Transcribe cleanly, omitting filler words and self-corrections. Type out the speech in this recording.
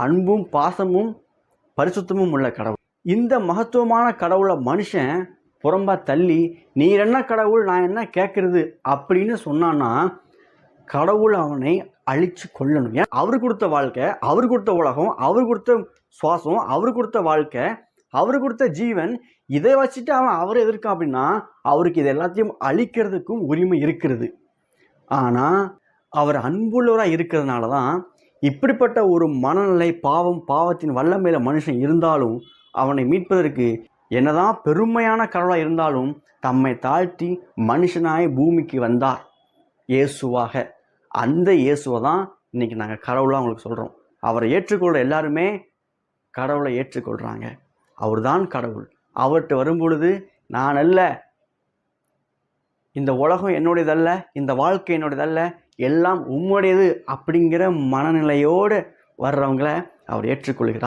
அன்பும் பாசமும் பரிசுத்தமும் உள்ள கடவுள். இந்த மகத்துவமான கடவுளை மனுஷன் புறம்பா தள்ளி நீர் என்ன கடவுள் நான் என்ன கேட்கறது அப்படின்னு சொன்னான்னா கடவுள் அவனை அழிச்சு கொள்ளணும். ஏன்? அவர் கொடுத்த வாழ்க்கை, அவர் கொடுத்த உலகம், அவர் கொடுத்த சுவாசம், அவர் கொடுத்த வாழ்க்கை, அவர் கொடுத்த ஜீவன், இதை வச்சுட்டு அவன் அவரை எதிர்க்கான் அப்படின்னா அவருக்கு இது எல்லாத்தையும் அழிக்கிறதுக்கும் உரிமை இருக்கிறது. ஆனால் அவர் அன்புள்ளவராக இருக்கிறதுனால தான் இப்படிப்பட்ட ஒரு மனநிலை, பாவத்தின் வல்லமையில மனுஷன் இருந்தாலும் அவனை மீட்பதற்கு என்னதான் பெருமையான கடவுளாக இருந்தாலும் தம்மை தாழ்த்தி மனுஷனாய் பூமிக்கு வந்தார் இயேசுவாக. அந்த இயேசுவை தான் இன்னைக்கு நாங்கள் கடவுளாக உங்களுக்கு சொல்கிறோம். அவரை ஏற்றுக்கொள்கிற எல்லாருமே கடவுளை ஏற்றுக்கொள்கிறாங்க. அவர் தான் கடவுள். அவர்கிட்ட வரும்பொழுது நான் அல்ல, இந்த உலகம் என்னுடையதல்ல, இந்த வாழ்க்கை என்னுடையதல்ல, எல்லாம் உம்முடையது அப்படிங்கிற மனநிலையோடு வர்றவங்களை அவர் ஏற்றுக்கொள்கிறார்.